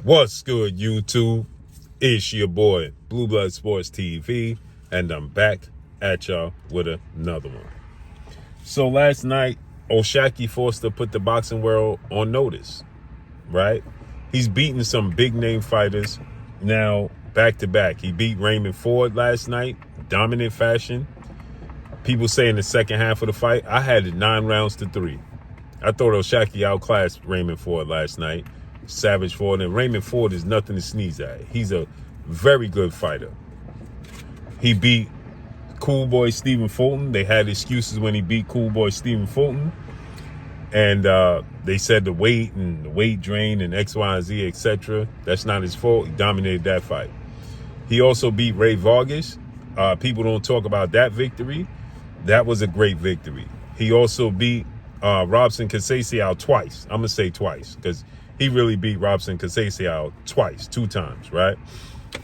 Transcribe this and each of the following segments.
What's good, YouTube? It's your boy, Blue Blood Sports TV, and I'm back at y'all with another one. So last night, Oshaki Foster put the boxing world on notice, right? He's beaten some big-name fighters now back-to-back. He beat Raymond Ford last night, dominant fashion. People say in the second half of the fight, I had it 9 rounds to 3. I thought Oshaki outclassed Raymond Ford last night. Savage Ford, and Raymond Ford is nothing to sneeze at. He's a very good fighter. He beat Cool Boy Stephen Fulton. They had excuses when he beat Cool Boy Stephen Fulton, and they said the weight and the weight drain and X, Y, and Z, etc. That's not his fault. He dominated that fight. He also beat Ray Vargas. People don't talk about that victory. That was a great victory. He also beat Robson Conceição twice. I'm gonna say twice because he really beat Robson Conceição twice, 2 times, right?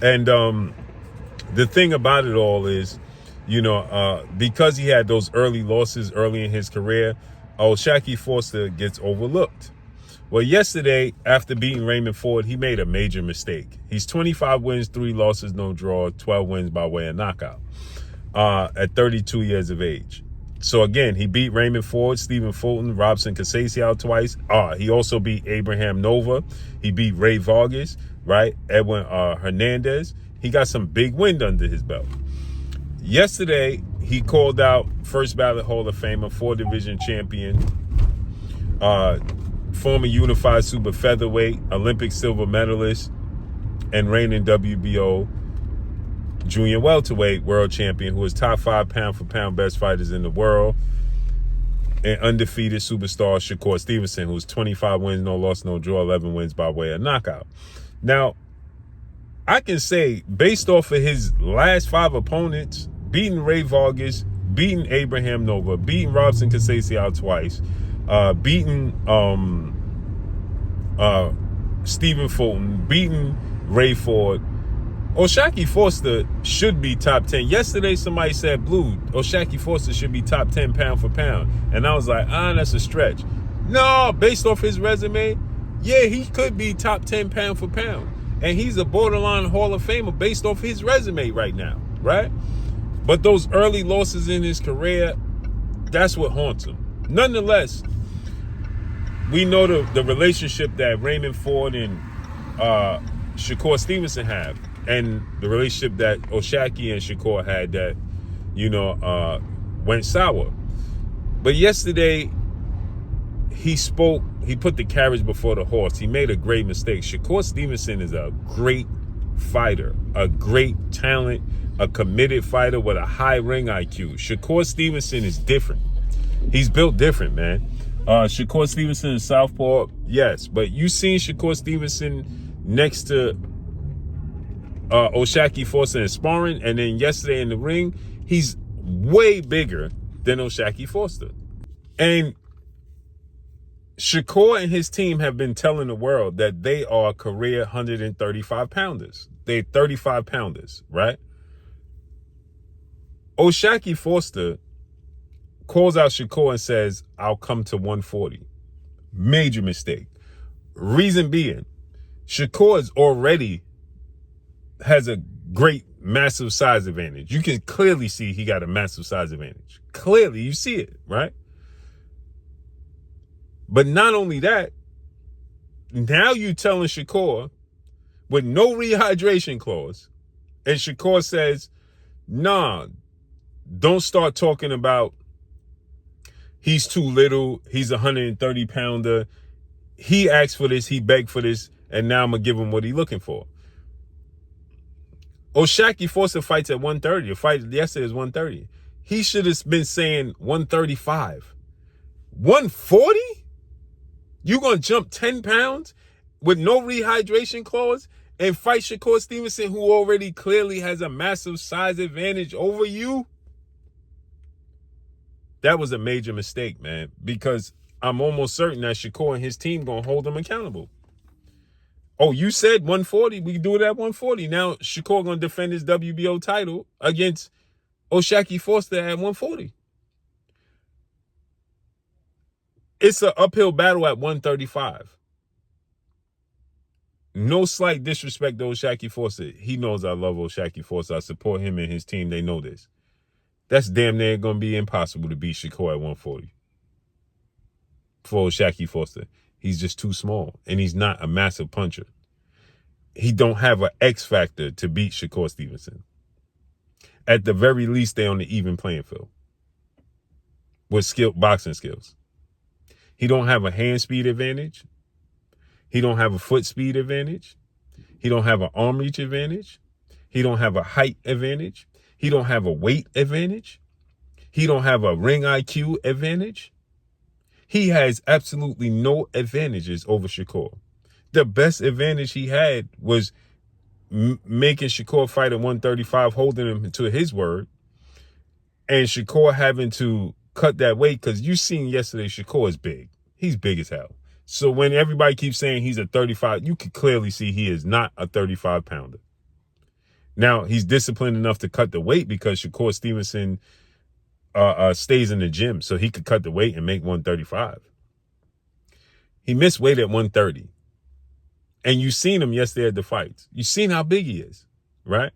And the thing about it all is, because he had those early losses early in his career, Oshaki Foster gets overlooked. Well, yesterday, after beating Raymond Ford, he made a major mistake. He's 25 wins, 3 losses, no draw, 12 wins by way of knockout at 32 years of age. So again, he beat Raymond Ford, Stephen Fulton, Robson Conceição twice. He also beat Abraham Nova. He beat Ray Vargas, right? Edwin Hernandez. He got some big wins under his belt. Yesterday, he called out first ballot Hall of Famer, 4-division champion, former unified super featherweight, Olympic silver medalist, and reigning WBO junior welterweight world champion, who is top 5 pound-for-pound best fighters in the world, and undefeated superstar Shakur Stevenson, who's 25 wins, no loss, no draw, 11 wins by way of knockout. Now, I can say, based off of his last 5 opponents, beating Ray Vargas, beating Abraham Nova, beating Robson Conceição twice, beating Stephen Fulton, beating Ray Ford, Oshaki Foster should be top 10. Yesterday, somebody said, Blue, Oshaki Foster should be top 10 pound for pound. And I was like, that's a stretch. No, based off his resume, yeah, he could be top 10 pound for pound. And he's a borderline Hall of Famer based off his resume right now, right? But those early losses in his career, that's what haunts him. Nonetheless, we know the relationship that Raymond Ford and Shakur Stevenson have, and the relationship that Oshaki and Shakur had that, went sour. But yesterday, he put the carriage before the horse. He made a great mistake. Shakur Stevenson is a great fighter, a great talent, a committed fighter with a high ring IQ. Shakur Stevenson is different. He's built different, man. Shakur Stevenson is southpaw, yes, but you seen Shakur Stevenson next to Oshaki Foster in sparring, and then yesterday in the ring, he's way bigger than Oshaki Foster. And Shakur and his team have been telling the world that they are career 135 pounders. They're 35 pounders, right? Oshaki Foster calls out Shakur and says, I'll come to 140. Major mistake. Reason being, Shakur is already has a great, massive size advantage. You can clearly see he got a massive size advantage. Clearly, you see it, right? But not only that, now you telling Shakur with no rehydration clause, and Shakur says, nah, don't start talking about he's too little, he's a 130 pounder, he asked for this, he begged for this, and now I'm going to give him what he's looking for. Oshaki Foster fights at 130. The fight yesterday is 130. He should have been saying 135. 140? You going to jump 10 pounds with no rehydration clause and fight Shakur Stevenson, who already clearly has a massive size advantage over you? That was a major mistake, man, because I'm almost certain that Shakur and his team going to hold him accountable. Oh, you said 140. We can do it at 140. Now, Shakur going to defend his WBO title against Oshaki Foster at 140. It's an uphill battle at 135. No slight disrespect to Oshaki Foster. He knows I love Oshaki Foster. I support him and his team. They know this. That's damn near going to be impossible to beat Shakur at 140 for Oshaki Foster. He's just too small, and he's not a massive puncher. He don't have an X factor to beat Shakur Stevenson. At the very least, they're on the even playing field with boxing skills. He don't have a hand speed advantage. He don't have a foot speed advantage. He don't have an arm reach advantage. He don't have a height advantage. He don't have a weight advantage. He don't have a ring IQ advantage. He has absolutely no advantages over Shakur. The best advantage he had was making Shakur fight at 135, holding him to his word, and Shakur having to cut that weight, because you seen yesterday Shakur is big. He's big as hell. So when everybody keeps saying he's a 35, you can clearly see he is not a 35-pounder. Now, he's disciplined enough to cut the weight because Shakur Stevenson stays in the gym, so he could cut the weight and make 135. He missed weight at 130. And you seen him yesterday at the fights. You seen how big he is, right?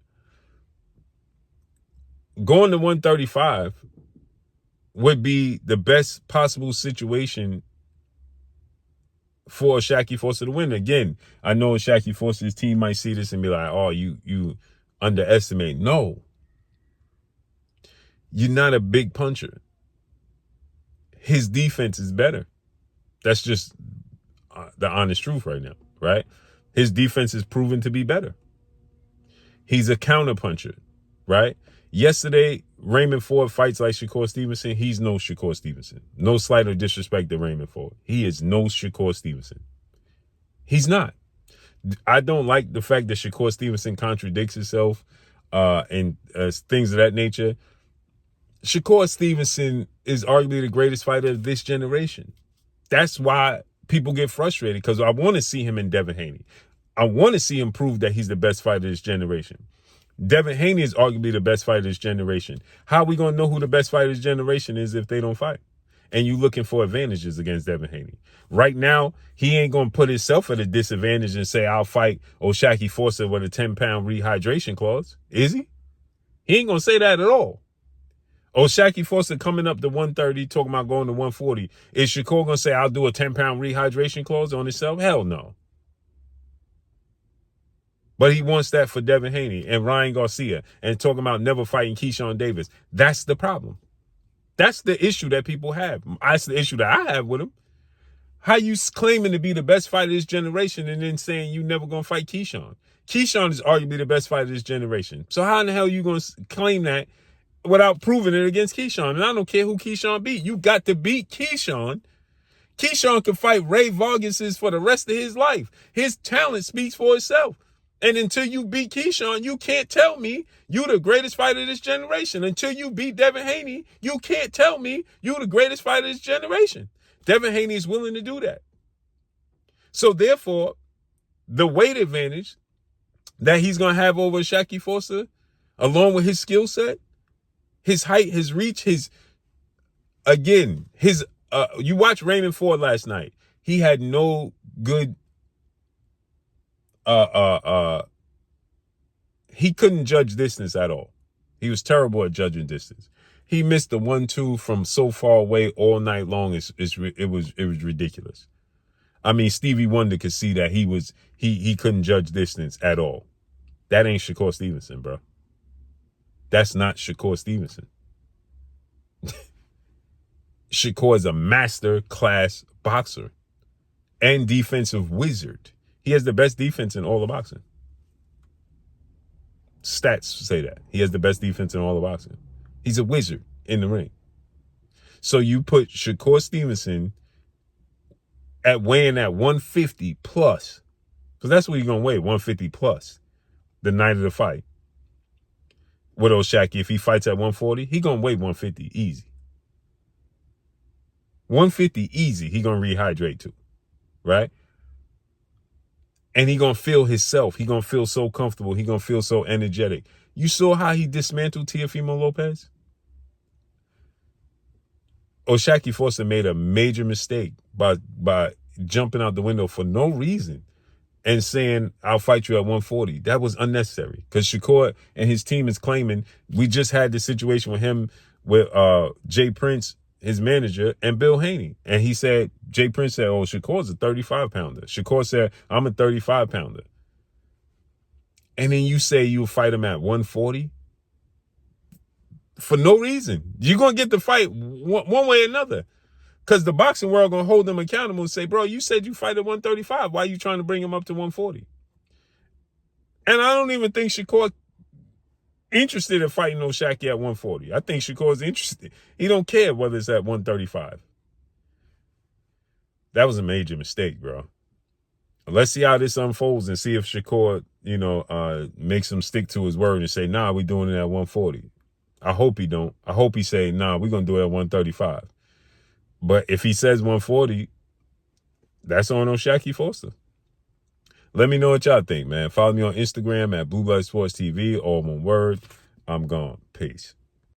Going to 135 would be the best possible situation for Oshaki Foster to win. Again, I know Oshaki Foster's team might see this and be like, oh, you underestimate. No. You're not a big puncher. His defense is better. That's just the honest truth right now, right? His defense is proven to be better. He's a counterpuncher, right? Yesterday, Raymond Ford fights like Shakur Stevenson. He's no Shakur Stevenson. No slight or disrespect to Raymond Ford. He is no Shakur Stevenson. He's not. I don't like the fact that Shakur Stevenson contradicts himself and things of that nature. Shakur Stevenson is arguably the greatest fighter of this generation. That's why people get frustrated, because I want to see him in Devin Haney. I want to see him prove that he's the best fighter of this generation. Devin Haney is arguably the best fighter of this generation. How are we going to know who the best fighter of this generation is if they don't fight? And you looking for advantages against Devin Haney. Right now, he ain't going to put himself at a disadvantage and say, I'll fight Oshaki Foster with a 10-pound rehydration clause. Is he? He ain't going to say that at all. Oshaki Foster coming up to 130, talking about going to 140. Is Shakur going to say, I'll do a 10-pound rehydration clause on himself? Hell no. But he wants that for Devin Haney and Ryan Garcia and talking about never fighting Keyshawn Davis. That's the problem. That's the issue that people have. That's the issue that I have with him. How you claiming to be the best fighter of this generation and then saying you never going to fight Keyshawn? Keyshawn is arguably the best fighter of this generation. So how in the hell are you going to claim that without proving it against Keyshawn? And I don't care who Keyshawn beat. You got to beat Keyshawn. Keyshawn can fight Ray Vargas for the rest of his life. His talent speaks for itself. And until you beat Keyshawn, you can't tell me you the greatest fighter of this generation. Until you beat Devin Haney, you can't tell me you the greatest fighter of this generation. Devin Haney is willing to do that. So therefore, the weight advantage that he's going to have over Oshaki Foster, along with his skill set, his height, his reach, you watched Raymond Ford last night. He had no good he couldn't judge distance at all. He was terrible at judging distance. He missed the 1-2 from so far away all night long. It was ridiculous. I mean, Stevie Wonder could see that he couldn't judge distance at all. That ain't Shakur Stevenson, bro. That's not Shakur Stevenson. Shakur is a master class boxer and defensive wizard. He has the best defense in all of boxing. Stats say that. He has the best defense in all of boxing. He's a wizard in the ring. So you put Shakur Stevenson weighing at 150 plus, because that's what he's going to weigh, 150 plus, the night of the fight. With Oshaki, if he fights at 140, he's going to weigh 150 easy. 150 easy, he's going to rehydrate too, right? And he's going to feel himself. He's going to feel so comfortable. He's going to feel so energetic. You saw how he dismantled Teofimo Lopez? Oshaki Foster made a major mistake by jumping out the window for no reason and saying, I'll fight you at 140. That was unnecessary because Shakur and his team is claiming we just had the situation with him with Jay Prince, his manager, and Bill Haney. And he said, Jay Prince said, oh, Shakur's a 35-pounder. Shakur said, I'm a 35-pounder. And then you say you'll fight him at 140? For no reason. You're going to get the fight one way or another. Because the boxing world going to hold them accountable and say, bro, you said you fight at 135. Why are you trying to bring him up to 140? And I don't even think Shakur interested in fighting Oshaki at 140. I think Shakur's interested. He don't care whether it's at 135. That was a major mistake, bro. Let's see how this unfolds and see if Shakur, makes him stick to his word and say, nah, we're doing it at 140. I hope he don't. I hope he say, nah, we're going to do it at 135. But if he says 140, that's on Oshaki Foster. Let me know what y'all think, man. Follow me on Instagram at Blue Blood Sports TV, all one word. I'm gone. Peace.